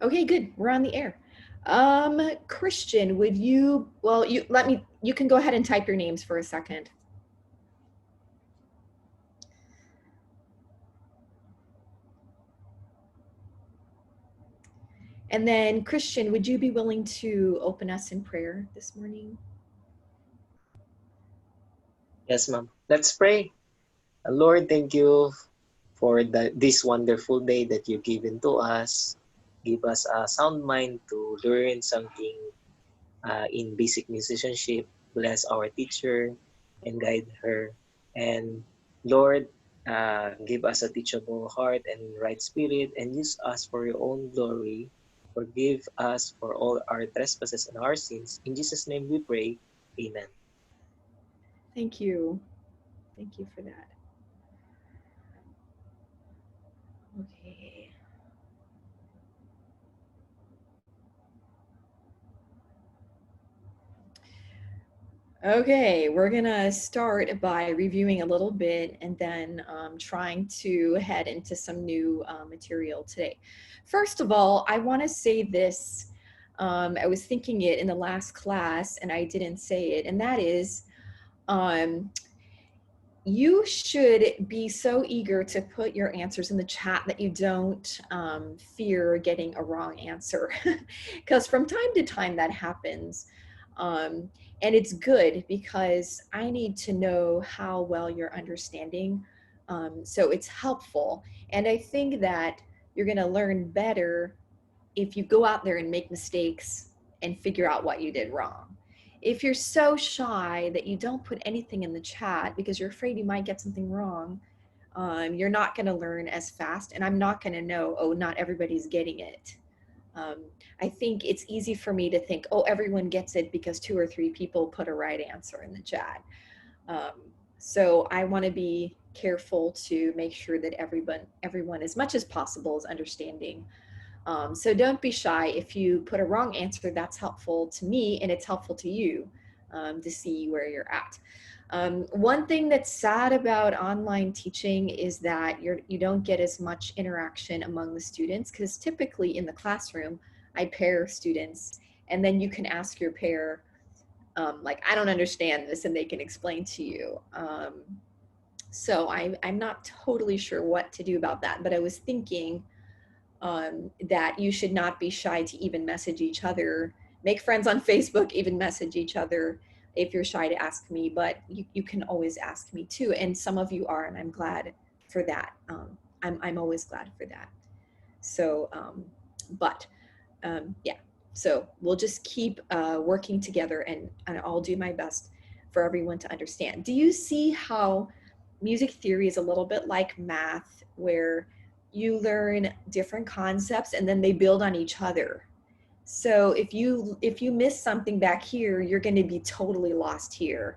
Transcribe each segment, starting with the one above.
Okay, good. We're on the air. Christian, would you, well, you can go ahead and type your names for a second. And then Christian, would you be willing to open us in prayer this morning? Yes, ma'am. Let's pray. Lord, thank you for this wonderful day that you've given to us. Give us a sound mind to learn something in basic musicianship. Bless our teacher and guide her. And Lord, give us a teachable heart and right spirit and use us for your own glory. Forgive us for all our trespasses and our sins. In Jesus' name we pray. Amen. Thank you. Thank you for that. Okay. Okay, we're gonna start by reviewing a little bit and then trying to head into some new material today. First of all, I want to say this. I was thinking it in the last class and I didn't say it, and that is um, you should be so eager to put your answers in the chat that you don't fear getting a wrong answer. Because from time to time that happens. Um, and it's good because I need to know how well you're understanding. So it's helpful. And I think that you're going to learn better if you go out there and make mistakes and figure out what you did wrong. If you're so shy that you don't put anything in the chat because you're afraid you might get something wrong, you're not going to learn as fast, and I'm not going to know, oh, not everybody's getting it. Um, I think it's easy for me to think, oh, everyone gets it because 2 or 3 people put a right answer in the chat. Um, so I want to be careful to make sure that everyone, as much as possible, is understanding. So don't be shy. If you put a wrong answer, that's helpful to me and it's helpful to you to see where you're at. One thing that's sad about online teaching is that you don't get as much interaction among the students, because typically in the classroom, I pair students and then you can ask your pair, like, I don't understand this, and they can explain to you. So I'm not totally sure what to do about that, but I was thinking that you should not be shy to even message each other, make friends on Facebook, even message each other if you're shy to ask me, but you can always ask me too. And some of you are, and I'm glad for that. I'm always glad for that. So, yeah, so we'll just keep working together, and I'll do my best for everyone to understand. Do you see how music theory is a little bit like math, where you learn different concepts and then they build on each other? So if you miss something back here, you're going to be totally lost here.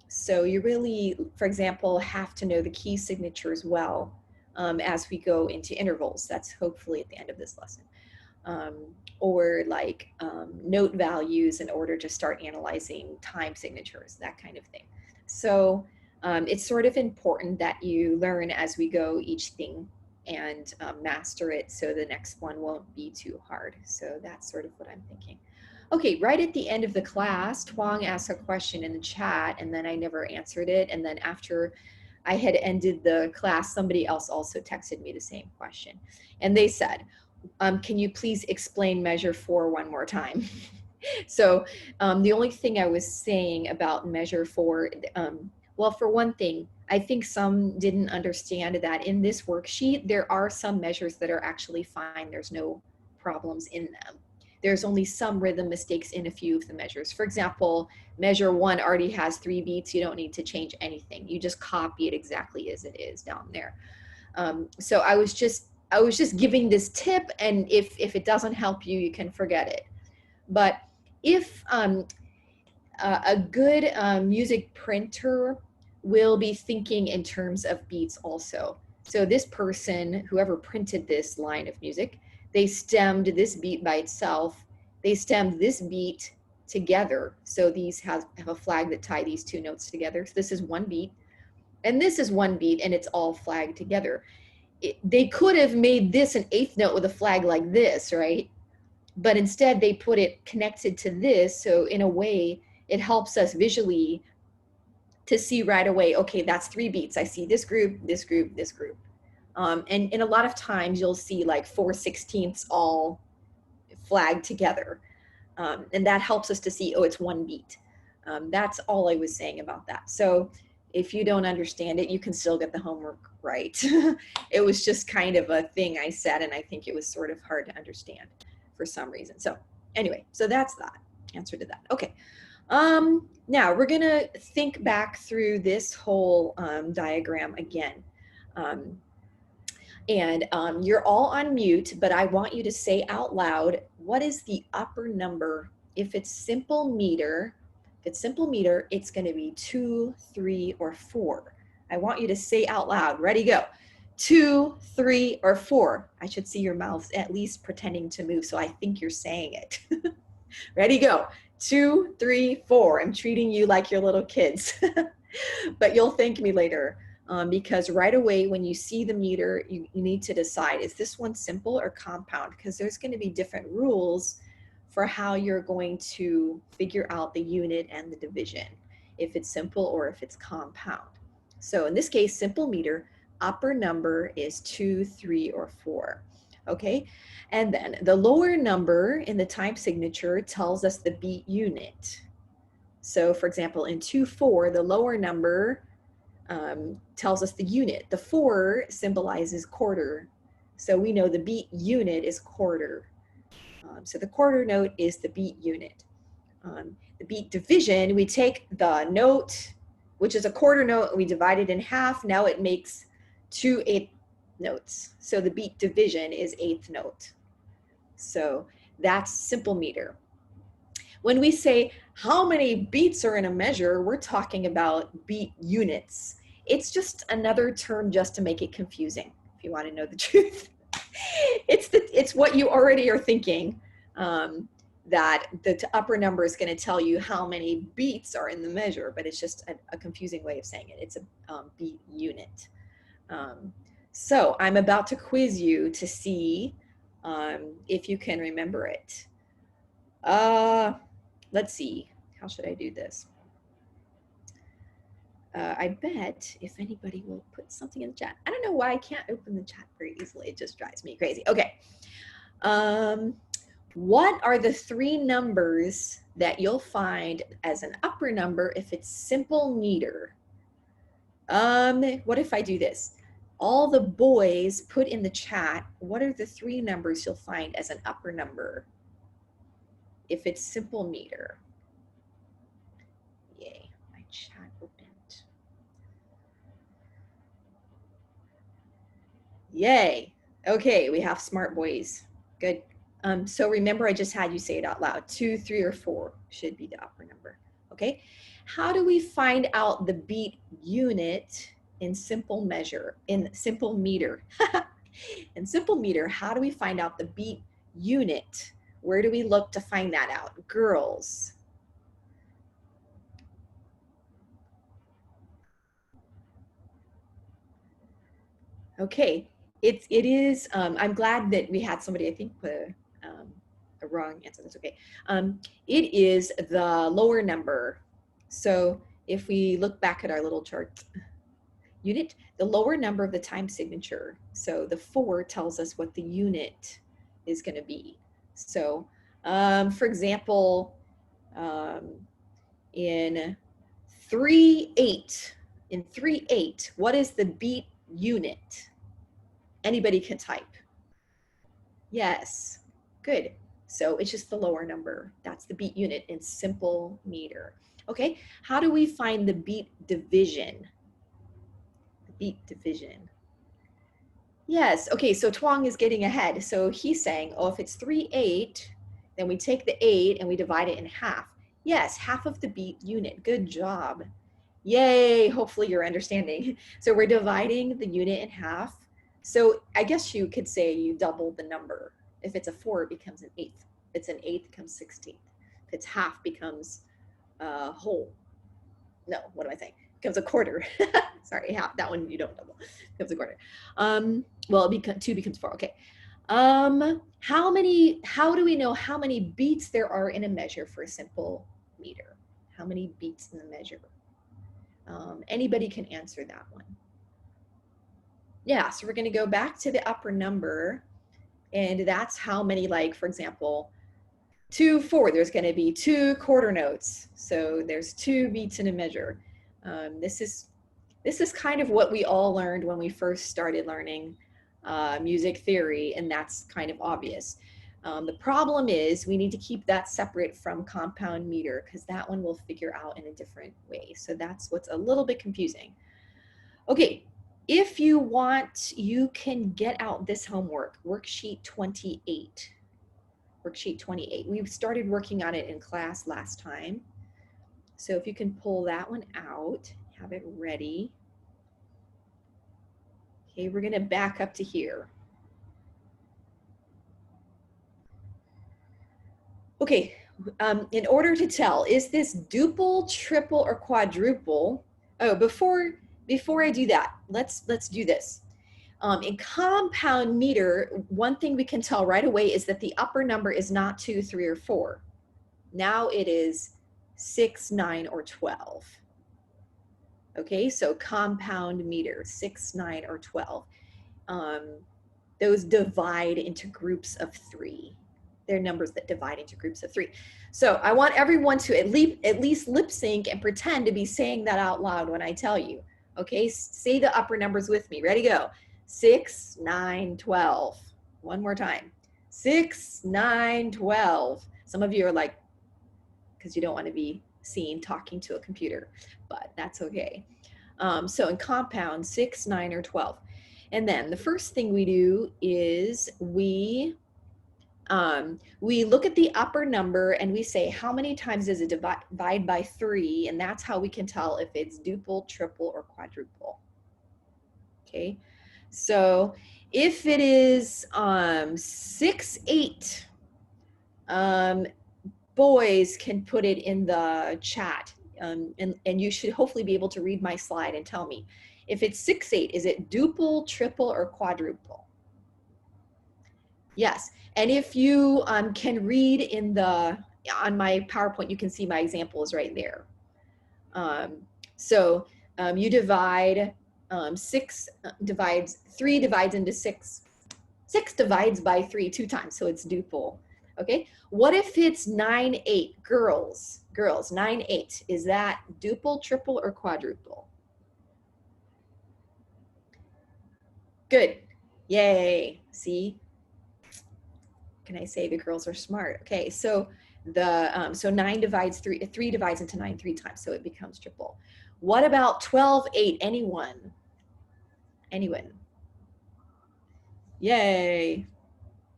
So you really, for example, have to know the key signatures well as we go into intervals. That's hopefully at the end of this lesson. Or like note values in order to start analyzing time signatures, that kind of thing. So it's sort of important that you learn as we go each thing and master it, so the next one won't be too hard. So that's sort of what I'm thinking. Okay, right at the end of the class, Twang asked a question in the chat and then I never answered it. And then after I had ended the class, somebody else also texted me the same question. And they said, can you please explain measure 4 one more time? So the only thing I was saying about measure 4, well, for one thing, I think some didn't understand that in this worksheet, there are some measures that are actually fine. There's no problems in them. There's only some rhythm mistakes in a few of the measures. For example, measure 1 already has 3 beats. You don't need to change anything. You just copy it exactly as it is down there. So I was just giving this tip, and if it doesn't help you, you can forget it. But if a good music printer will be thinking in terms of beats also. So this person, whoever printed this line of music, they stemmed this beat by itself. They stemmed this beat together. So these have a flag that tie these 2 notes together. So this is one beat, and this is one beat, and it's all flagged together. they could have made this an eighth note with a flag like this, right? But instead they put it connected to this. So in a way, it helps us visually to see right away, okay, that's 3 beats. I see this group, this group, this group. And a lot of times you'll see like 4/16 all flagged together. And that helps us to see, oh, it's 1 beat. That's all I was saying about that. So if you don't understand it, you can still get the homework right. It was just kind of a thing I said, and I think it was sort of hard to understand for some reason. So anyway, so that's that answer to that. Okay. Now we're gonna think back through this whole diagram again. You're all on mute, but I want you to say out loud, what is the upper number? If it's simple meter, it's gonna be 2, 3, or 4. I want you to say out loud, ready, go. 2, 3, or 4. I should see your mouths at least pretending to move, so I think you're saying it. Ready, go. 2, 3, 4. I'm treating you like your little kids, but you'll thank me later. Because right away when you see the meter, you need to decide, is this one simple or compound? Because there's going to be different rules for how you're going to figure out the unit and the division, if it's simple or if it's compound. So in this case, simple meter, upper number is 2, 3, or 4. Okay, and then the lower number in the time signature tells us the beat unit. So for example, in 2/4, the lower number tells us the unit. The 4 symbolizes quarter. So we know the beat unit is quarter. So the quarter note is the beat unit. The beat division, we take the note, which is a quarter note, and we divide it in half. Now it makes 2 eighth notes. So the beat division is eighth note. So that's simple meter. When we say how many beats are in a measure, we're talking about beat units. It's just another term just to make it confusing, if you want to know the truth. It's what you already are thinking, that the upper number is going to tell you how many beats are in the measure, but it's just a confusing way of saying it. It's a beat unit. So I'm about to quiz you to see if you can remember it. Let's see, how should I do this? I bet if anybody will put something in the chat. I don't know why I can't open the chat very easily. It just drives me crazy. Okay. What are the 3 numbers that you'll find as an upper number if it's simple meter? What if I do this? All the boys put in the chat, what are the 3 numbers you'll find as an upper number if it's simple meter? Yay, my chat opened. Yay. Okay, we have smart boys. Good. So remember, I just had you say it out loud. 2, 3, or 4 should be the upper number. Okay. How do we find out the beat unit in simple measure, in simple meter? In simple meter, how do we find out the beat unit? Where do we look to find that out? Girls. Okay, it is, I'm glad that we had somebody, I think, put a wrong answer, that's okay. It is the lower number. So if we look back at our little chart, unit, the lower number of the time signature. So the 4 tells us what the unit is gonna be. So for example, in 3/8, what is the beat unit? Anybody can type. Yes, good. So it's just the lower number. That's the beat unit in simple meter. Okay, how do we find the beat division? The beat division. Yes, okay, so Twang is getting ahead. So he's saying, oh, if it's 3/8, then we take the 8 and we divide it in half. Yes, half of the beat unit. Good job. Yay, hopefully you're understanding. So we're dividing the unit in half. So I guess you could say you double the number. If it's a 4, it becomes an eighth. If it's an eighth, it becomes 16th. If it's half, becomes whole. No, what am I saying? becomes a quarter. Sorry, half, that one you don't double, becomes a quarter. Well, two becomes four, okay. How do we know how many beats there are in a measure for a simple meter? How many beats in the measure? Anybody can answer that one. Yeah, so we're gonna go back to the upper number, and that's how many, like, for example, 2, 4, there's gonna be 2 quarter notes. So there's 2 beats in a measure. This is kind of what we all learned when we first started learning music theory, and that's kind of obvious. The problem is we need to keep that separate from compound meter, because that one we'll figure out in a different way. So that's what's a little bit confusing. Okay, if you want, you can get out this homework, worksheet 28. Worksheet 28. We started working on it in class last time. So if you can pull that one out, have it ready. Okay, we're gonna back up to here. Okay, in order to tell, is this duple, triple, or quadruple? Oh, before I do that, let's do this. In compound meter, one thing we can tell right away is that the upper number is not 2, 3, or 4. Now it is 6, 9, or 12. Okay, so compound meter, 6, 9, or 12. Those divide into groups of 3. They're numbers that divide into groups of 3. So I want everyone to at least lip sync and pretend to be saying that out loud when I tell you. Okay, say the upper numbers with me. Ready, go. 6, 9, 12. One more time. 6, 9, 12. Some of you are like, because you don't want to be seen talking to a computer, but that's okay. So in compound, 6, 9, or 12. And then the first thing we do is we look at the upper number and we say, how many times does it divide by 3? And that's how we can tell if it's duple, triple, or quadruple. Okay, so if it is 6, 8, boys can put it in the chat, and you should hopefully be able to read my slide and tell me. If it's 6, 8, is it duple, triple, or quadruple? Yes, and if you can read on my PowerPoint, you can see my examples right there. So you divide, 3 divides into 6. 6 divides by 3 2 times, so it's duple. Okay, what if it's 9, 8? Girls, 9, 8. Is that duple, triple, or quadruple? Good. Yay. See? Can I say the girls are smart? Okay, so so 9 divides 3, 3 divides into 9 3 times, so it becomes triple. What about 12, 8? Anyone? Anyone? Yay.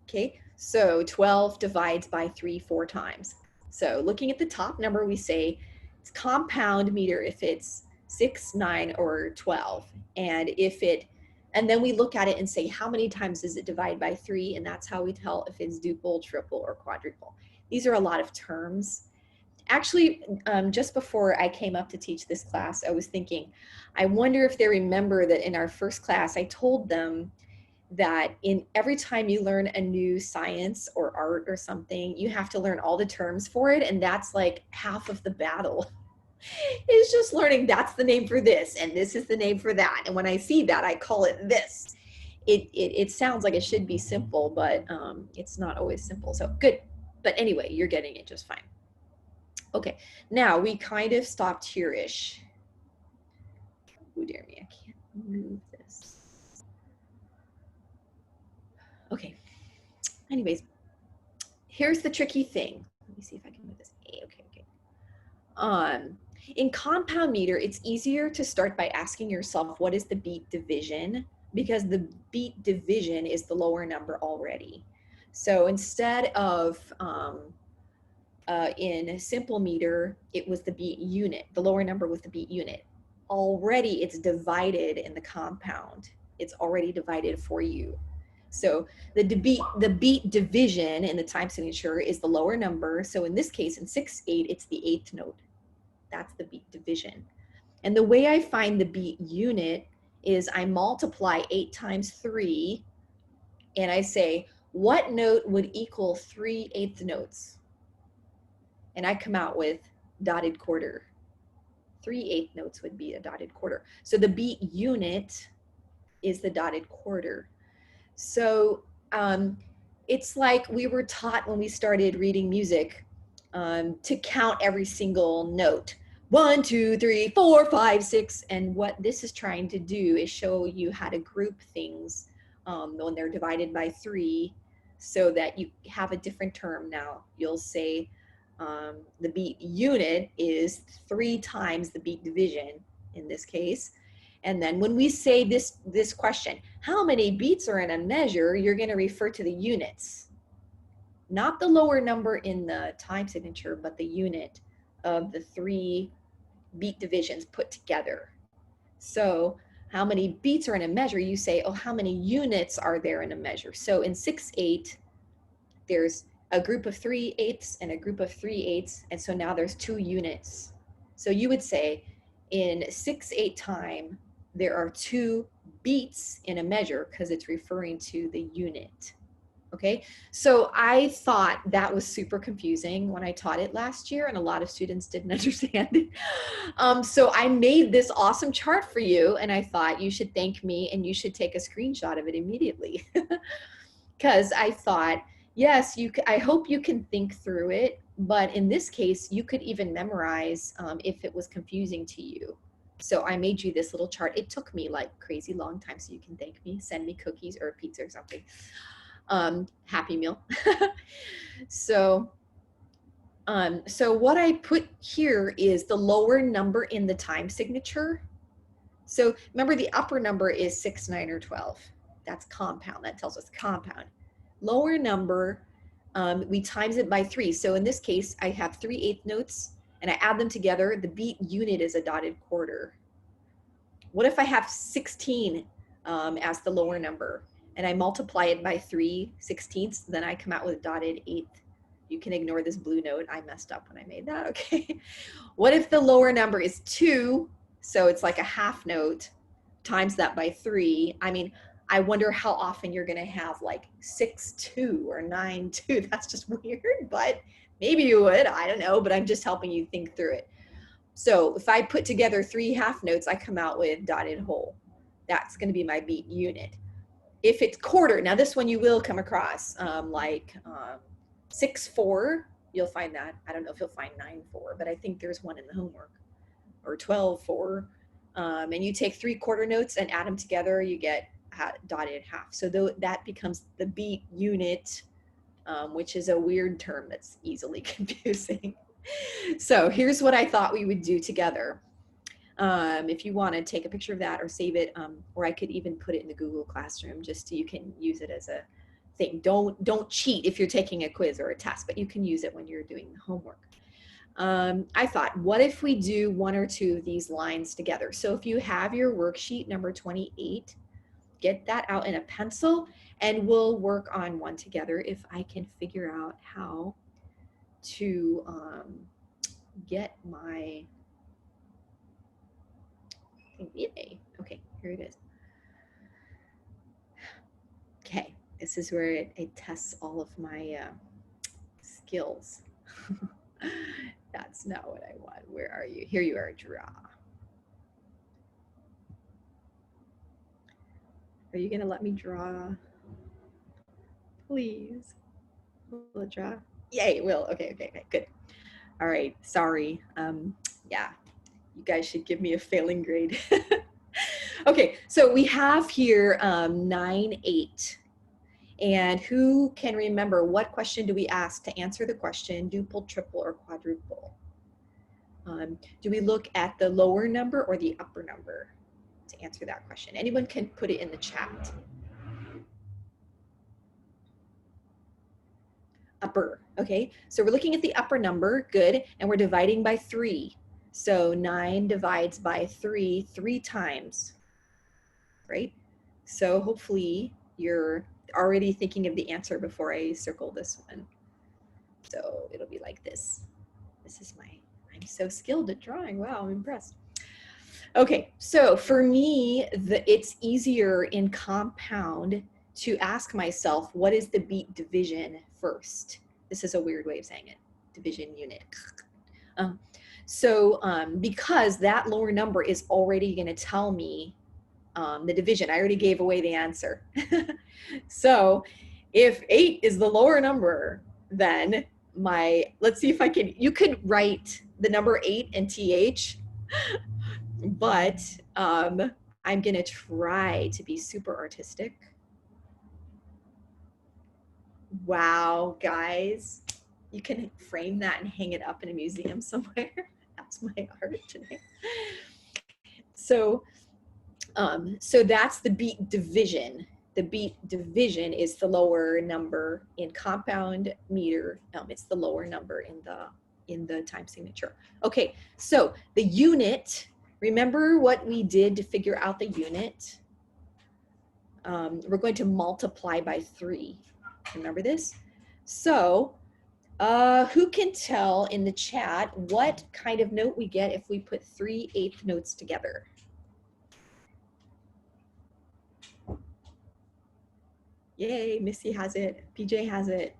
Okay, so 12 divides by 3 4 times. So looking at the top number, we say it's compound meter if it's 6, 9, or 12. And then we look at it and say, how many times does it divide by 3? And that's how we tell if it's duple, triple, or quadruple. These are a lot of terms. Actually, just before I came up to teach this class, I was thinking, I wonder if they remember that in our first class, I told them that in every time you learn a new science or art or something, you have to learn all the terms for it. And that's like half of the battle. It's just learning that's the name for this and this is the name for that. And when I see that, I call it this. It sounds like it should be simple, but it's not always simple. So good. But anyway, you're getting it just fine. Okay, now we kind of stopped here-ish. Oh dear me, I can't move this. Okay, anyways, here's the tricky thing. Let me see if I can move this. Okay. In compound meter, it's easier to start by asking yourself, what is the beat division? Because the beat division is the lower number already. So instead of in simple meter, it was the beat unit. The lower number was the beat unit. Already it's divided in the compound. It's already divided for you. So the beat division in the time signature is the lower number. So in this case, in 6/8, it's the 8th note. That's the beat division. And the way I find the beat unit is I multiply 8 times 3, and I say, what note would equal 3/8 notes? And I come out with dotted quarter. 3/8 notes would be a dotted quarter. So the beat unit is the dotted quarter. So it's like we were taught when we started reading music to count every single note. 1, 2, 3, 4, 5, 6. And what this is trying to do is show you how to group things when they're divided by 3, so that you have a different term now. You'll say the beat unit is 3 times the beat division in this case. And then when we say this question, how many beats are in a measure, you're going to refer to the units, not the lower number in the time signature, but the unit of the 3 beat divisions put together. So how many beats are in a measure, you say, oh, how many units are there in a measure? So in 6/8, there's a group of 3/8 and a group of 3/8, and so now there's 2 units. So you would say in 6/8 time, there are 2 beats in a measure because it's referring to the unit. Okay, so I thought that was super confusing when I taught it last year, and a lot of students didn't understand it. So I made this awesome chart for you, and I thought you should thank me and you should take a screenshot of it immediately. Because I thought, yes, I hope you can think through it, but in this case, you could even memorize if it was confusing to you. So I made you this little chart. It took me like crazy long time, so you can thank me, send me cookies or pizza or something. Happy Meal. So what I put here is the lower number in the time signature. So remember, the upper number is 6, 9, or 12. That's compound. That tells us compound. Lower number, we times it by 3. So in this case, I have 3/8 notes, and I add them together. The beat unit is a dotted quarter. What if I have 16 as the lower number, and I multiply it by 3/16? Then I come out with dotted eighth. You can ignore this blue note. I messed up when I made that, okay? What if the lower number is 2? So it's like a half note, times that by 3. I mean, I wonder how often you're gonna have like 6/2 or 9/2. That's just weird, but maybe you would, I don't know, but I'm just helping you think through it. So if I put together 3 half notes, I come out with dotted whole. That's gonna be my beat unit. If it's quarter, now this one you will come across, 6/4, you'll find that. I don't know if you'll find 9/4, but I think there's one in the homework, or 12/4. And you take 3 quarter notes and add them together, you get dotted half. So that becomes the beat unit, which is a weird term that's easily confusing. So here's what I thought we would do together. If you want to take a picture of that or save it, or I could even put it in the Google Classroom, just so you can use it as a thing. Don't cheat if you're taking a quiz or a test, but you can use it when you're doing the homework. I thought, what if we do 1 or 2 of these lines together? So if you have your worksheet number 28, get that out in a pencil, and we'll work on one together if I can figure out how to get my thing. Okay, here it is. Okay, this is where it tests all of my skills. That's not what I want. Where are you? Here you are, draw. Are you gonna let me draw? Please. Will it draw? Yay, it will. Okay, good. All right, sorry. Yeah, you guys should give me a failing grade. Okay, so we have here 9/8. And who can remember, what question do we ask to answer the question, duple, triple, or quadruple? Do we look at the lower number or the upper number to answer that question? Anyone can put it in the chat. Upper, okay? So we're looking at the upper number, good, and we're dividing by 3. So 9 divides by 3 times, right? So hopefully you're already thinking of the answer before I circle this one. So it'll be like this. This is I'm so skilled at drawing. Wow, I'm impressed. Okay, so for me, it's easier in compound to ask myself, what is the beat division first? This is a weird way of saying it, division unit. Um, because that lower number is already going to tell me the division. I already gave away the answer. So if 8 is the lower number, then let's see if I can, you could write the number 8 and TH, but I'm going to try to be super artistic. Wow, guys, you can frame that and hang it up in a museum somewhere. That's my art today. So that's the beat division. The beat division is the lower number in compound meter. It's the lower number in the time signature. Okay, so the unit, remember what we did to figure out the unit? We're going to multiply by 3. Remember this? So who can tell in the chat what kind of note we get if we put 3 eighth notes together? Yay, Missy has it. PJ has it.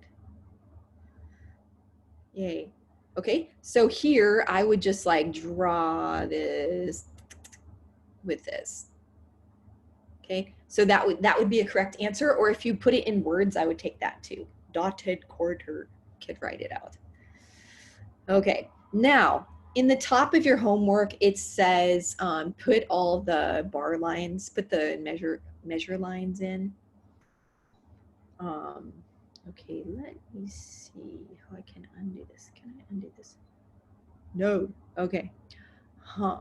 Yay. Okay, so here I would just like draw this with this. Okay, so that would be a correct answer, or if you put it in words, I would take that too. Dotted quarter, could write it out. Okay, now in the top of your homework, it says put all the bar lines, put the measure lines in. Okay, let me see how I can undo this. Can I undo this? No. Okay. Can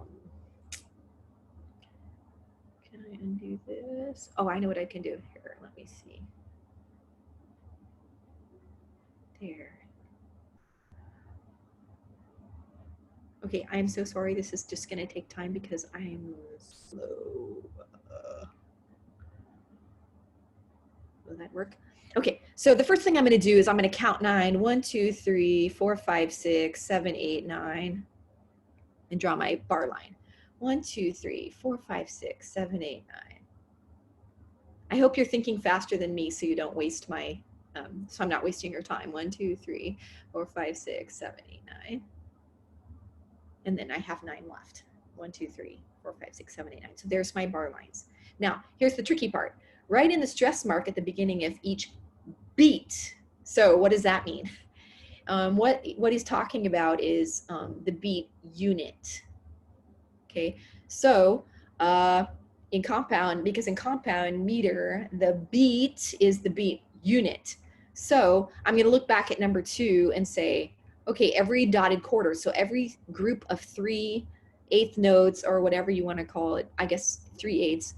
I undo this? Oh, I know what I can do here. Let me see. There. Okay, I'm so sorry. This is just going to take time because I'm slow. Will that work? Okay, so the first thing I'm going to do is I'm going to count 9. 1, 2, 3, 4, 5, 6, 7, 8, 9, and draw my bar line. 1, 2, 3, 4, 5, 6, 7, 8, 9. I hope you're thinking faster than me so you don't waste my, so I'm not wasting your time. 1, 2, 3, 4, 5, 6, 7, 8, 9. And then I have 9 left. 1, 2, 3, 4, 5, 6, 7, 8, 9. So there's my bar lines. Now, here's the tricky part. Write in the stress mark at the beginning of each beat. So what does that mean? What he's talking about is the beat unit. Okay, so in compound, because in compound meter, the beat is the beat unit. So I'm going to look back at number 2 and say, okay, every dotted quarter, so every group of 3 eighth notes or whatever you want to call it, I guess 3 eighths,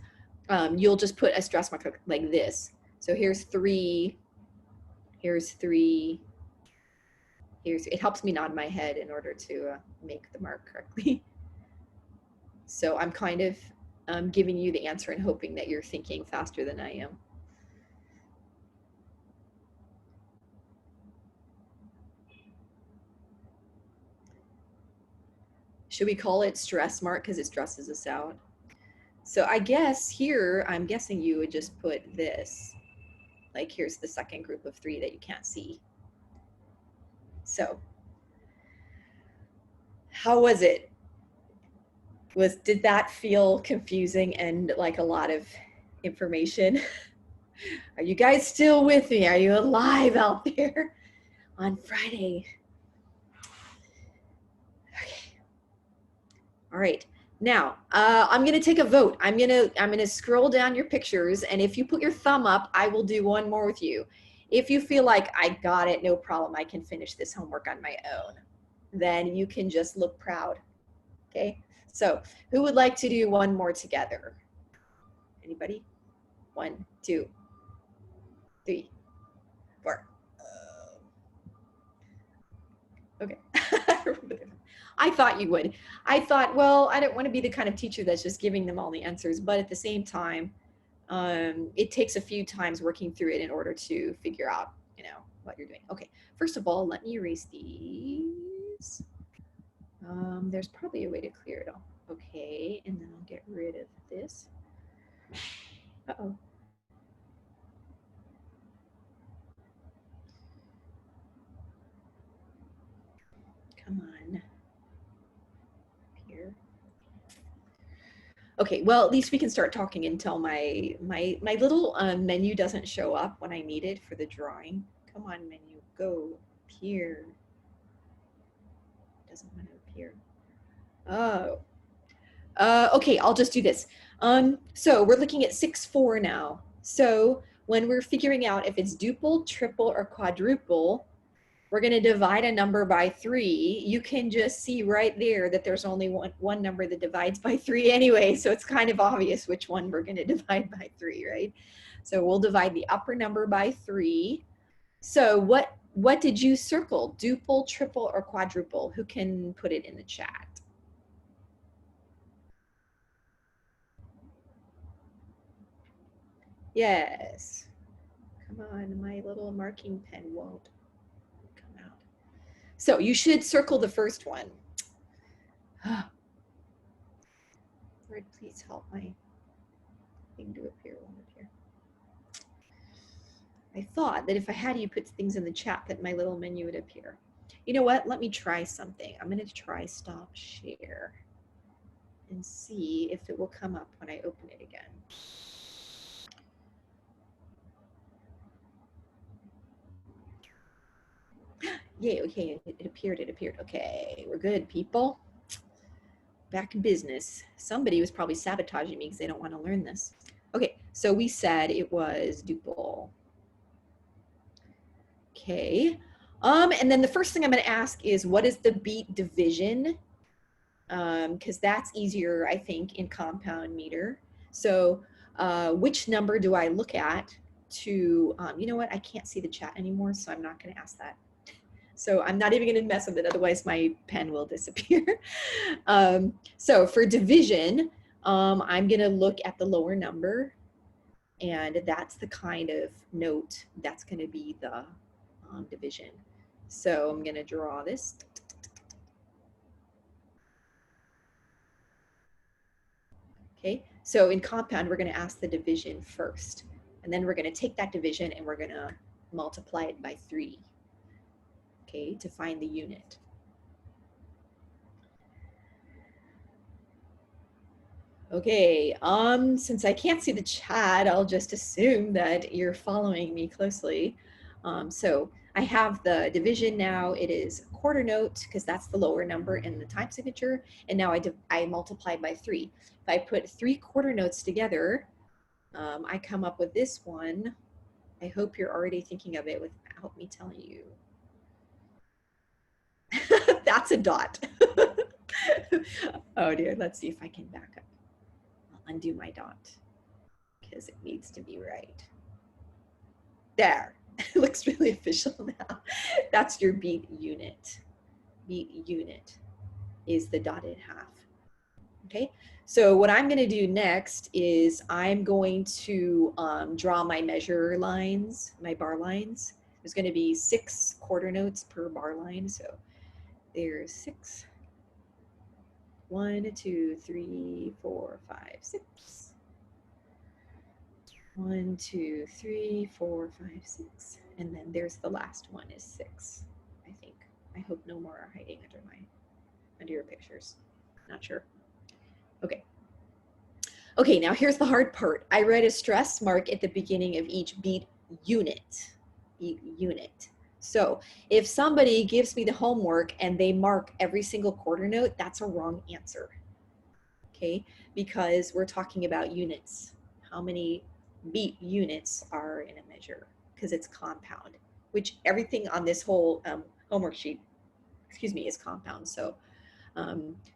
you'll just put a stress mark like this. So here's 3, here's 3, here's, it helps me nod my head in order to make the mark correctly. So I'm kind of giving you the answer and hoping that you're thinking faster than I am. Should we call it stress mark because it stresses us out? So I guess here, I'm guessing you would just put this. Like here's the second group of 3 that you can't see. So how was it? Did that feel confusing and like a lot of information? Are you guys still with me? Are you alive out there on Friday? Okay. All right. Now, I'm going to take a vote. I'm going to scroll down your pictures, and if you put your thumb up, I will do one more with you. If you feel like I got it, no problem, I can finish this homework on my own, then you can just look proud. Okay? So, who would like to do one more together? Anybody? 1, 2, 3, 4. Okay. I thought you would. I thought, well, I don't want to be the kind of teacher that's just giving them all the answers, but at the same time, it takes a few times working through it in order to figure out, what you're doing. Okay, first of all, let me erase these. There's probably a way to clear it all. Okay, and then I'll get rid of this. Uh-oh. Come on. Here. Okay, well, at least we can start talking until my little menu doesn't show up when I need it for the drawing. Come on, menu, go appear. Doesn't want to appear. Oh. Okay, I'll just do this. So we're looking at 6-4 now. So when we're figuring out if it's duple, triple, or quadruple, we're going to divide a number by 3. You can just see right there that there's only one number that divides by 3 anyway, so it's kind of obvious which one we're going to divide by 3, right? So we'll divide the upper number by 3. So what did you circle? Duple, triple, or quadruple? Who can put it in the chat? Yes. Come on, my little marking pen won't come out. So you should circle the first one. Lord, please help my thing to appear won't appear. I thought that if I had you put things in the chat that my little menu would appear. You know what? Let me try something. I'm going to try stop share and see if it will come up when I open it again. Yay, okay, it appeared, Okay, we're good, people. Back in business. Somebody was probably sabotaging me because they don't want to learn this. Okay, so we said it was duple. Okay, and then the first thing I'm going to ask is what is the beat division? Because that's easier, I think, in compound meter. So which number do I look at to, you know what, I can't see the chat anymore, so I'm not going to ask that. So I'm not even going to mess with it, otherwise my pen will disappear. So for division, I'm going to look at the lower number, and that's the kind of note that's going to be the division. So I'm going to draw this. Okay, so in compound, we're going to ask the division first, and then we're going to take that division and we're going to multiply it by 3, okay, to find the unit. Okay, since I can't see the chat, I'll just assume that you're following me closely. So I have the division now. It is quarter note because that's the lower number in the time signature, and now I multiplied by 3. If I put 3 quarter notes together, I come up with this one. I hope you're already thinking of it without me telling you. That's a dot. Oh dear, let's see if I can back up. I'll undo my dot because it needs to be right. There, it looks really official now. That's your beat unit. Beat unit is the dotted half. Okay, so what I'm going to do next is I'm going to draw my measure lines, my bar lines. There's going to be 6 quarter notes per bar line. So there's 6. 1, 2, 3, 4, 5, 6. 1, 2, 3, 4, 5, 6. And then there's the last one is 6, I think. I hope no more are hiding under your pictures. Not sure. Okay. Okay, now here's the hard part. I write a stress mark at the beginning of each beat unit. Beat unit. So if somebody gives me the homework and they mark every single quarter note, that's a wrong answer. Okay, because we're talking about units. How many beat units are in a measure? Because it's compound, which everything on this whole homework sheet, excuse me, is compound. So,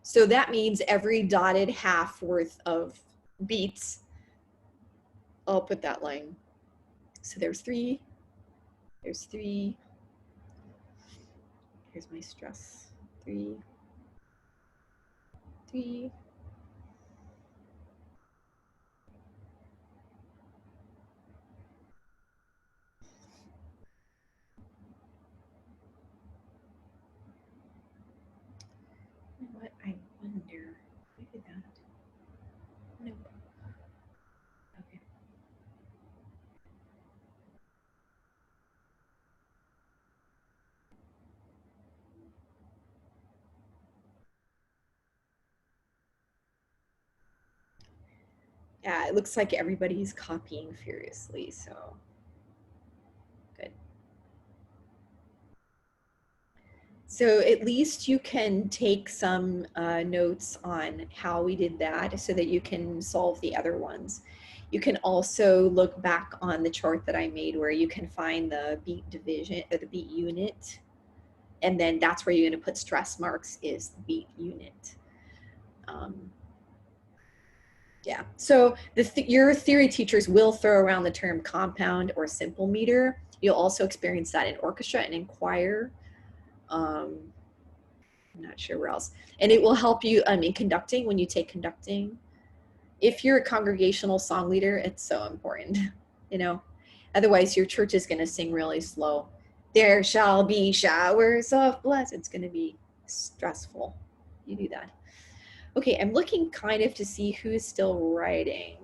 so that means every dotted half worth of beats, I'll put that line. So there's 3. There's 3. Here's my stress. 3. 3. What I wonder, why did that Yeah, it looks like everybody's copying furiously, so good. So at least you can take some notes on how we did that so that you can solve the other ones. You can also look back on the chart that I made where you can find the beat division or the beat unit. And then that's where you're going to put stress marks is the beat unit. Yeah, so your theory teachers will throw around the term compound or simple meter. You'll also experience that in orchestra and in choir. Um, I'm not sure where else. And it will help you in conducting when you take conducting. If you're a congregational song leader, it's so important, you know. Otherwise, your church is going to sing really slow. There shall be showers of blessing. It's going to be stressful. You do that. Okay, I'm looking kind of to see who's still writing.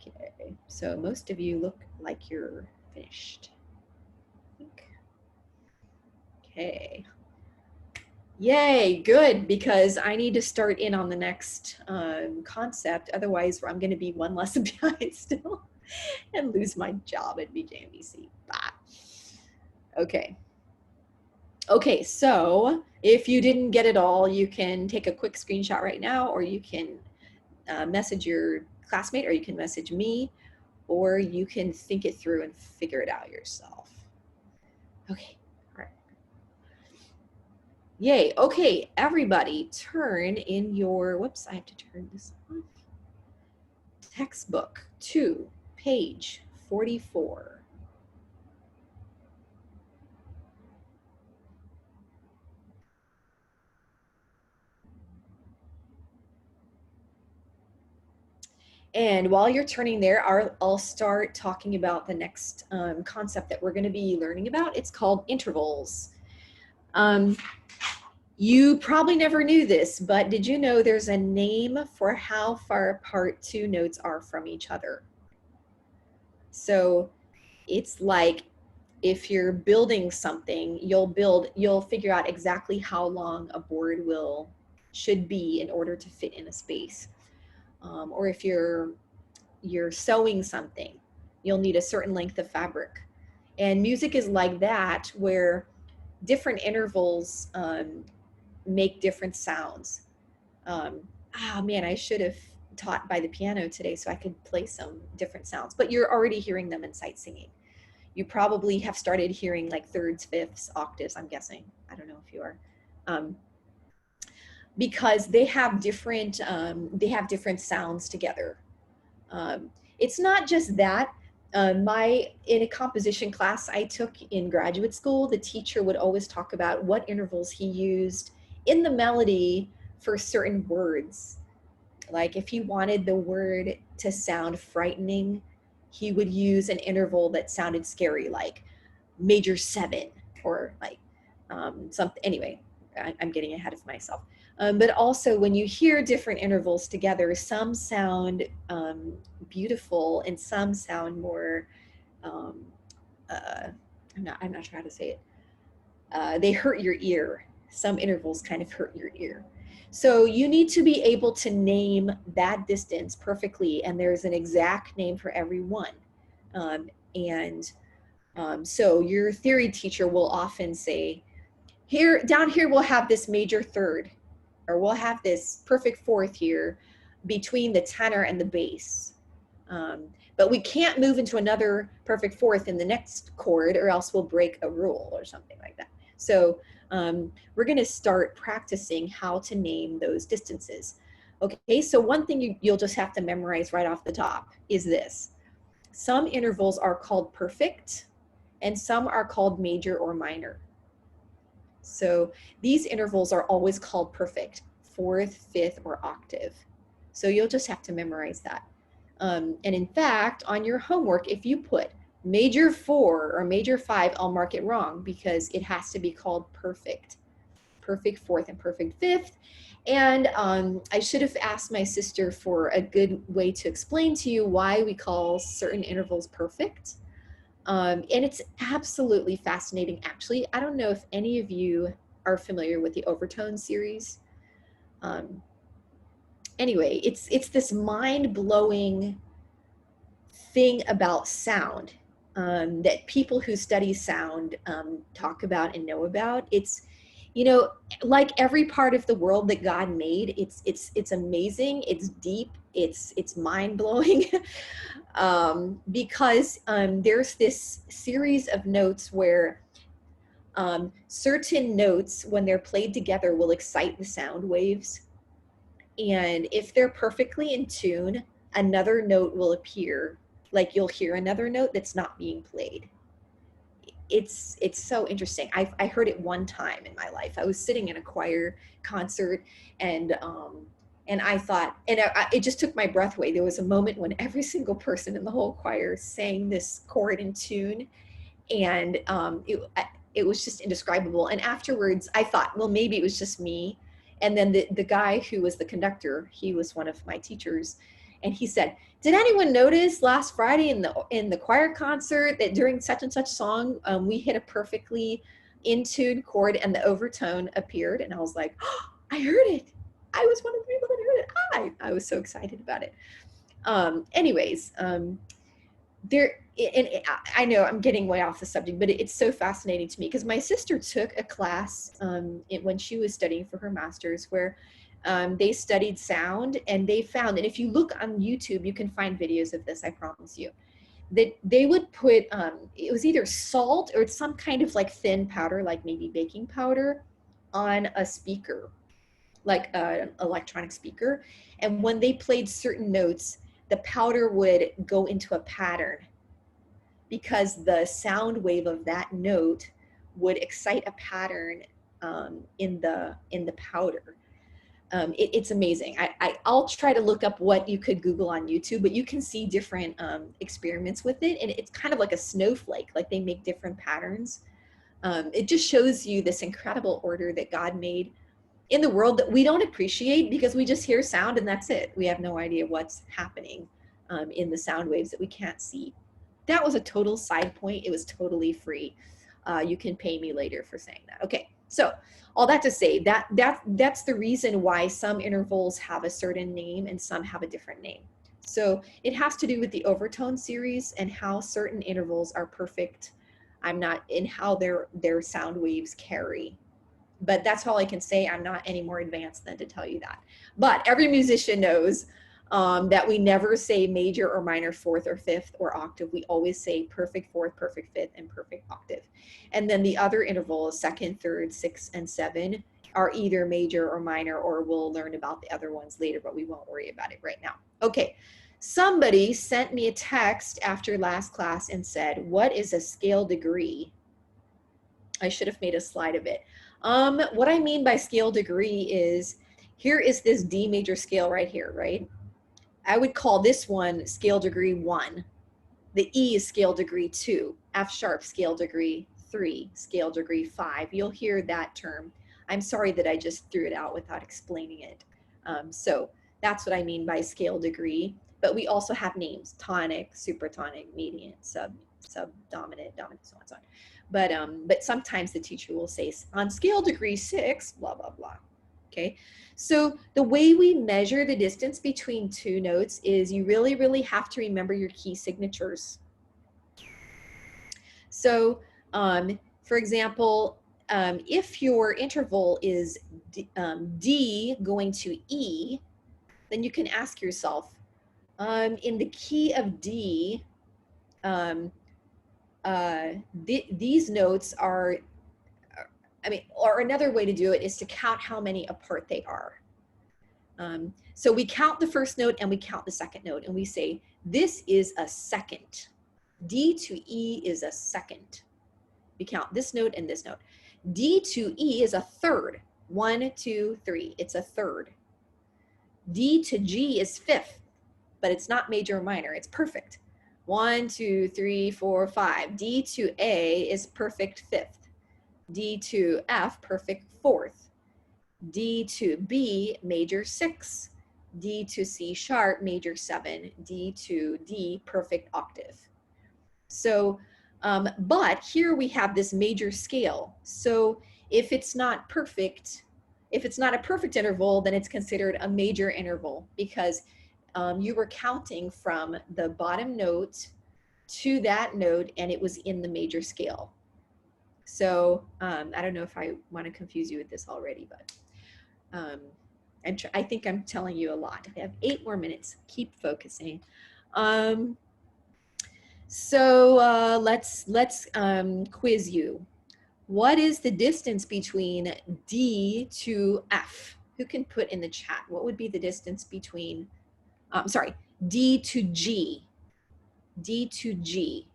Okay, so most of you look like you're finished. Okay. Yay, good, because I need to start in on the next concept. Otherwise, I'm going to be one lesson behind still and lose my job at BJMBC. Bah. Okay. Okay, so if you didn't get it all, you can take a quick screenshot right now, or you can message your classmate, or you can message me, or you can think it through and figure it out yourself. Okay, all right. Yay, okay, everybody turn in your, whoops, I have to turn this off. Textbook to page 44. And while you're turning there, I'll start talking about the next concept that we're going to be learning about. It's called intervals. You probably never knew this, but did you know there's a name for how far apart two notes are from each other? So it's like if you're building something, you'll figure out exactly how long a board should be in order to fit in a space. Or if you're sewing something, you'll need a certain length of fabric. And music is like that, where different intervals make different sounds. Oh man, I should have taught by the piano today so I could play some different sounds, but you're already hearing them in sight singing. You probably have started hearing like thirds, fifths, octaves, I'm guessing. I don't know if you are. Because they have different sounds together. It's not just that. In a composition class I took in graduate school, the teacher would always talk about what intervals he used in the melody for certain words. Like if he wanted the word to sound frightening, he would use an interval that sounded scary, like major 7 or like something. Anyway, I'm getting ahead of myself. But also when you hear different intervals together, some sound beautiful and some sound more, I'm not sure how to say it. They hurt your ear. Some intervals kind of hurt your ear. So you need to be able to name that distance perfectly, and there's an exact name for every one. So your theory teacher will often say, down here we'll have this major third, or we'll have this perfect fourth here between the tenor and the bass. But we can't move into another perfect fourth in the next chord, or else we'll break a rule or something like that. So we're going to start practicing how to name those distances. Okay, so one thing you'll just have to memorize right off the top is this. Some intervals are called perfect, and some are called major or minor. So these intervals are always called perfect, fourth, fifth, or octave. So you'll just have to memorize that. And in fact, on your homework, if you put major 4 or major 5, I'll mark it wrong because it has to be called perfect. Perfect fourth and perfect fifth. And I should have asked my sister for a good way to explain to you why we call certain intervals perfect. And it's absolutely fascinating, actually. I don't know if any of you are familiar with the Overtone series. anyway, it's this mind-blowing thing about sound that people who study sound talk about and know about. It's, you know, like every part of the world that God made, it's amazing, it's deep, it's mind-blowing. Because there's this series of notes where certain notes, when they're played together, will excite the sound waves. And if they're perfectly in tune, another note will appear. Like you'll hear another note that's not being played. It's so interesting. I heard it one time in my life. I was sitting in a choir concert, and I thought, and it just took my breath away. There was a moment when every single person in the whole choir sang this chord in tune, and it was just indescribable. And afterwards, I thought, well, maybe it was just me. And then the guy who was the conductor, he was one of my teachers, and he said, "Did anyone notice last Friday in the choir concert that during such and such song, we hit a perfectly in tune chord and the overtone appeared?" And I was like, oh, I heard it. I was one of the people that heard it. I was so excited about it. Anyways, there, and I know I'm getting way off the subject, but it's so fascinating to me because my sister took a class when she was studying for her master's where they studied sound, and they found, and if you look on YouTube, you can find videos of this, I promise you, that they would put, it was either salt or it's some kind of like thin powder, like maybe baking powder, on a speaker, like an electronic speaker. And when they played certain notes, the powder would go into a pattern because the sound wave of that note would excite a pattern in the powder. It's amazing. I'll try to look up what you could Google on YouTube, but you can see different experiments with it, and it's kind of like a snowflake. Like they make different patterns. It just shows you this incredible order that God made in the world that we don't appreciate because we just hear sound and that's it. We have no idea what's happening in the sound waves that we can't see. That was a total side point. It was totally free. You can pay me later for saying that. Okay, so all that to say that's the reason why some intervals have a certain name and some have a different name. So it has to do with the overtone series and how certain intervals are perfect. I'm not in how their sound waves carry, but that's all I can say. I'm not any more advanced than to tell you that. But every musician knows that we never say major or minor fourth or fifth or octave. We always say perfect fourth, perfect fifth, and perfect octave. And then the other intervals, second, third, sixth, and seven, are either major or minor, or we'll learn about the other ones later, but we won't worry about it right now. Okay, somebody sent me a text after last class and said, what is a scale degree? I should have made a slide of it. What I mean by scale degree is, here is this D major scale right here, right? I would call this one scale degree 1. The E is scale degree 2. F sharp scale degree 3. Scale degree 5. You'll hear that term. I'm sorry that I just threw it out without explaining it. So that's what I mean by scale degree. But we also have names: tonic, supertonic, median, subdominant, dominant, so on and so on. But sometimes the teacher will say on scale degree 6, blah, blah, blah. Okay, so the way we measure the distance between two notes is you really, really have to remember your key signatures. So, for example, if your interval is D going to E, then you can ask yourself, in the key of D, these notes are, or another way to do it is to count how many apart they are. So we count the first note and we count the second note, and we say, this is a second. D to E is a second. We count this note and this note. D to E is a third. 1, 2, 3, it's a third. D to G is fifth, but it's not major or minor, it's perfect. 1, 2, 3, 4, 5. D to A is perfect fifth. D to F, perfect fourth. D to B, major 6. D to C sharp, major 7. D to D, perfect octave. So, but here we have this major scale. So if it's not perfect, If it's not a perfect interval, then it's considered a major interval because you were counting from the bottom note to that note and it was in the major scale. So I don't know if I want to confuse you with this already, but I think I'm telling you a lot. I have 8 more minutes. Keep focusing. So let's quiz you. What is the distance between D to F? Who can put in the chat? What would be the distance between, sorry, D to G? D to G.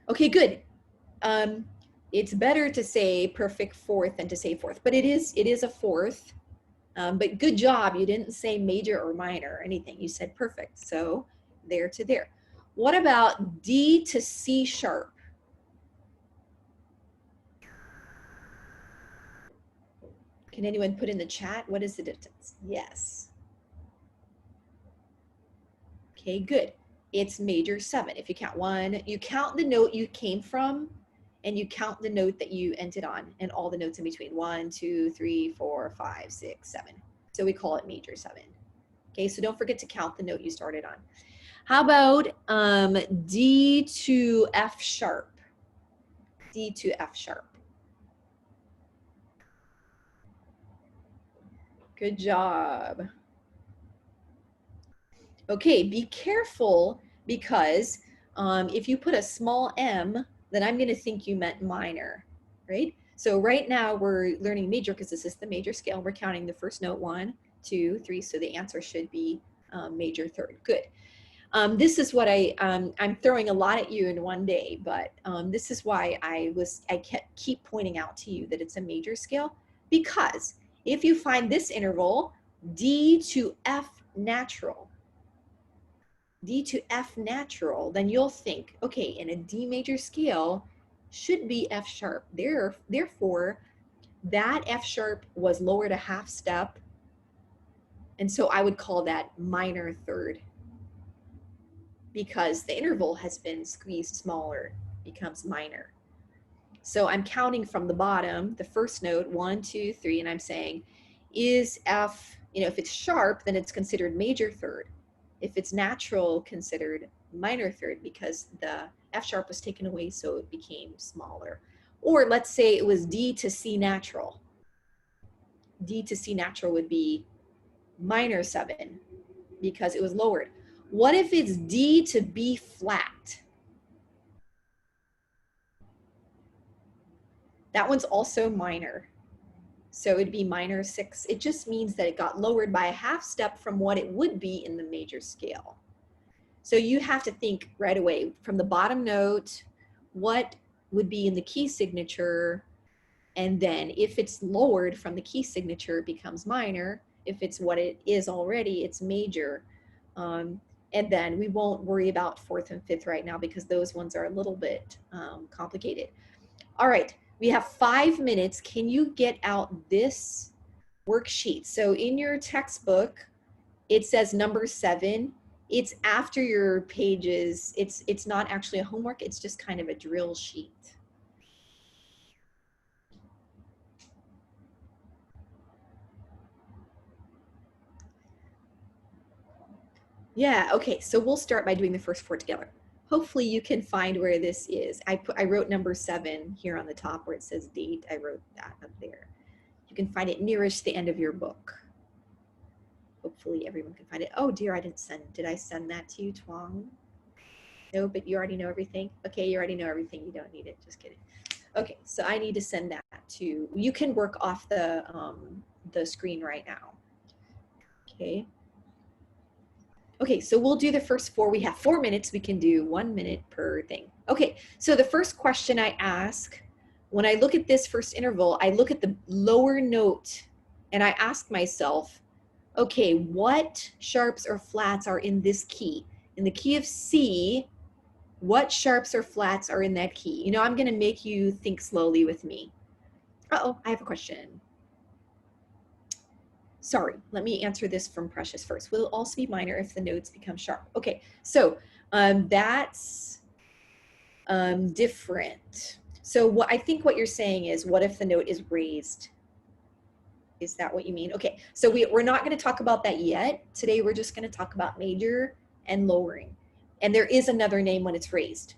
Okay, good. It's better to say perfect fourth than to say fourth, but it is a fourth. But good job, you didn't say major or minor or anything. You said perfect, so there to there. What about D to C sharp? Can anyone put in the chat? What is the distance? Yes. Okay, good. It's major 7. If you count 1, you count the note you came from, and you count the note that you ended on, and all the notes in between. 1, 2, 3, 4, 5, 6, 7. So we call it major 7. Okay, so don't forget to count the note you started on. How about D to F sharp? D to F sharp. Good job. Okay, be careful because if you put a small m, then I'm going to think you meant minor, right? So right now we're learning major because this is the major scale. We're counting the first note 1, 2, 3. So the answer should be major third. Good. This is what I'm throwing a lot at you in one day, but this is why I keep pointing out to you that it's a major scale, because if you find this interval, D to F natural, D to F natural, then you'll think, okay, in a D major scale should be F sharp. Therefore, that F sharp was lowered a half step, and so I would call that minor third, because the interval has been squeezed smaller, becomes minor. So I'm counting from the bottom, the first note, 1, 2, 3, and I'm saying, is F, if it's sharp, then it's considered major third. If it's natural, considered minor third, because the F sharp was taken away, so it became smaller. Or let's say it was D to C natural. D to C natural would be minor 7 because it was lowered. What if it's D to B flat? That one's also minor. So it'd be minor 6. It just means that it got lowered by a half step from what it would be in the major scale. So you have to think right away from the bottom note, what would be in the key signature, and then if it's lowered from the key signature, it becomes minor. If it's what it is already, it's major. And then we won't worry about fourth and fifth right now because those ones are a little bit complicated. All right, we have 5 minutes. Can you get out this worksheet? So in your textbook, it says number 7. It's after your pages. It's not actually a homework. It's just kind of a drill sheet. Yeah, okay, so we'll start by doing the first 4 together. Hopefully you can find where this is. I wrote number 7 here on the top where it says date. I wrote that up there. You can find it nearest the end of your book. Hopefully everyone can find it. Oh dear, did I send that to you, Twang? No, but you already know everything? Okay, you already know everything, you don't need it, just kidding. Okay, so I need to send that to, you can work off the screen right now. Okay. Okay, so we'll do the first 4. We have 4 minutes. We can do 1 minute per thing. Okay, so the first question I ask, when I look at this first interval, I look at the lower note and I ask myself, okay, what sharps or flats are in this key? In the key of C, what sharps or flats are in that key? I'm going to make you think slowly with me. Uh-oh, I have a question. Sorry, let me answer this from Precious first. Will it also be minor if the notes become sharp? Okay, so That's different. So what I think what you're saying is, what if the note is raised? Is that what you mean? Okay, so we're not going to talk about that yet. Today we're just going to talk about major and lowering. And there is another name when it's raised.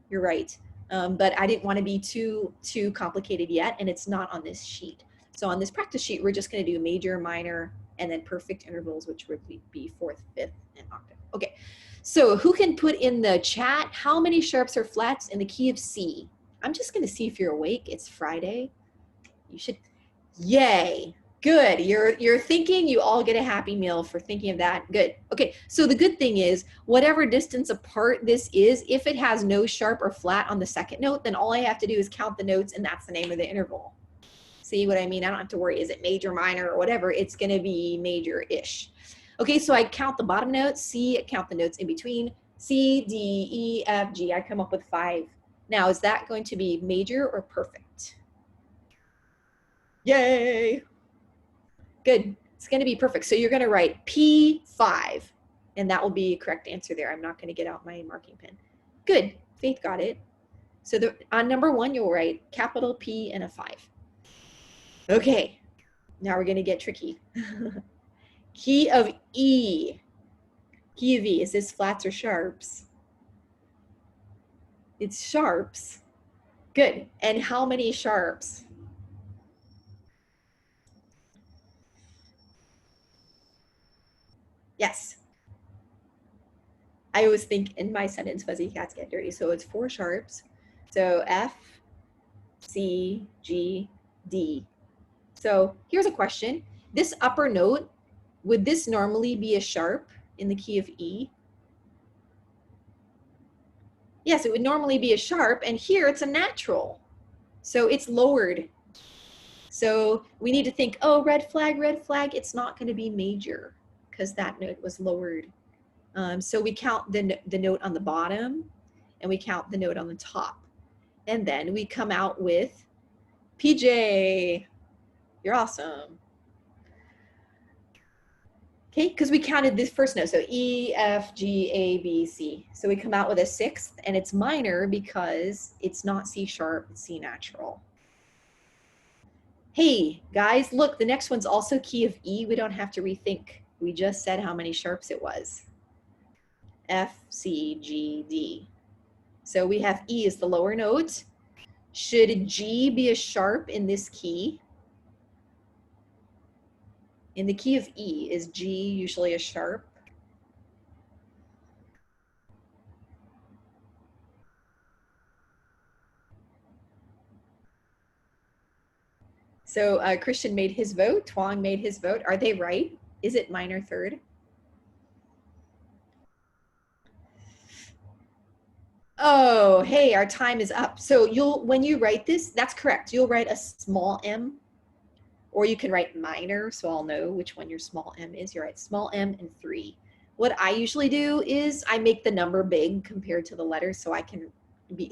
You're right. But I didn't want to be too complicated yet, and it's not on this sheet. So on this practice sheet, we're just going to do major, minor, and then perfect intervals, which would be fourth, fifth, and octave. Okay, so who can put in the chat how many sharps or flats in the key of C? I'm just going to see if you're awake. It's Friday. You should, yay. Good. You're thinking, you all get a happy meal for thinking of that. Good. Okay. So the good thing is, whatever distance apart this is, if it has no sharp or flat on the second note, then all I have to do is count the notes, and that's the name of the interval. See what I mean? I don't have to worry. Is it major, minor, or whatever? It's going to be major-ish. Okay. So I count the bottom notes, C, I count the notes in between, C, D, E, F, G. I come up with 5. Now, is that going to be major or perfect? Yay. Good. It's going to be perfect. So you're going to write P5, and that will be a correct answer there. I'm not going to get out my marking pen. Good. Faith got it. So on number 1, you'll write capital P and a 5. Okay. Now we're going to get tricky. Key of E. Key of E. Is this flats or sharps? It's sharps. Good. And how many sharps? Yes. I always think in my sentence, fuzzy cats get dirty. So it's 4 sharps. So F, C, G, D. So here's a question. This upper note, would this normally be a sharp in the key of E? Yes, it would normally be a sharp, and here it's a natural. So it's lowered. So we need to think, oh, red flag, it's not going to be major because that note was lowered. So we count the note on the bottom, and we count the note on the top. And then we come out with PJ. You're awesome. Okay, because we counted this first note, so E, F, G, A, B, C. So we come out with a 6th, and it's minor because it's not C sharp, it's C natural. Hey, guys, look, the next one's also key of E. We don't have to rethink. We just said how many sharps it was. F, C, G, D. So we have E as the lower note. Should G be a sharp in this key? In the key of E, is G usually a sharp? So Christian made his vote, Twang made his vote. Are they right? Is it minor third? Oh, hey, our time is up. So when you write this, that's correct. You'll write a small m, or you can write minor, so I'll know which one your small m is. You write small m and 3. What I usually do is I make the number big compared to the letters, so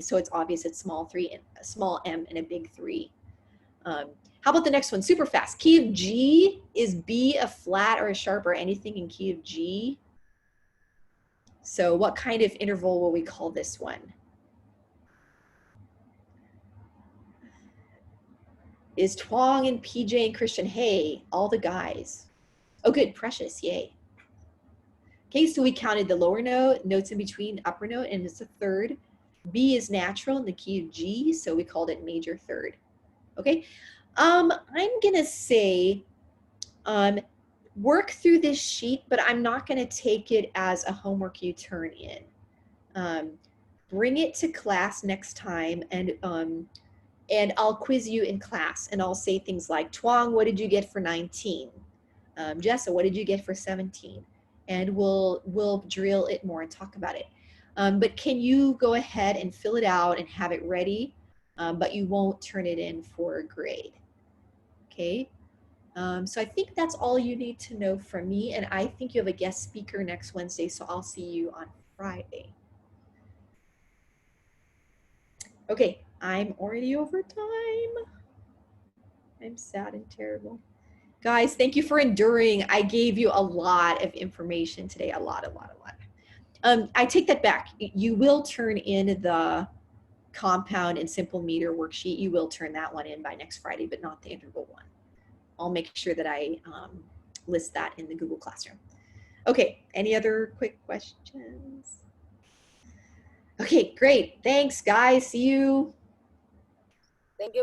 so it's obvious it's small 3 and a small m and a big 3. How about the next one? Super fast. Key of G, is B a flat or a sharp or anything in key of G? So what kind of interval will we call this one? Is Twang and PJ and Christian? Hey, all the guys. Oh, good. Precious. Yay. Okay, so we counted the lower note, notes in between, upper note, and it's a third. B is natural in the key of G, so we called it major third. Okay, I'm gonna say work through this sheet, but I'm not gonna take it as a homework you turn in. Bring it to class next time, and I'll quiz you in class, and I'll say things like, Twang, what did you get for 19? Jessa, what did you get for 17? And we'll drill it more and talk about it. But can you go ahead and fill it out and have it ready, but you won't turn it in for a grade, okay? So I think that's all you need to know from me, and I think you have a guest speaker next Wednesday, so I'll see you on Friday. Okay, I'm already over time. I'm sad and terrible. Guys, thank you for enduring. I gave you a lot of information today, a lot. I take that back. You will turn in the compound and simple meter worksheet. You will turn that one in by next Friday, but not the integral one. I'll make sure that I list that in the Google Classroom. Okay, any other quick questions? Okay, great. Thanks, guys. See you. Thank you.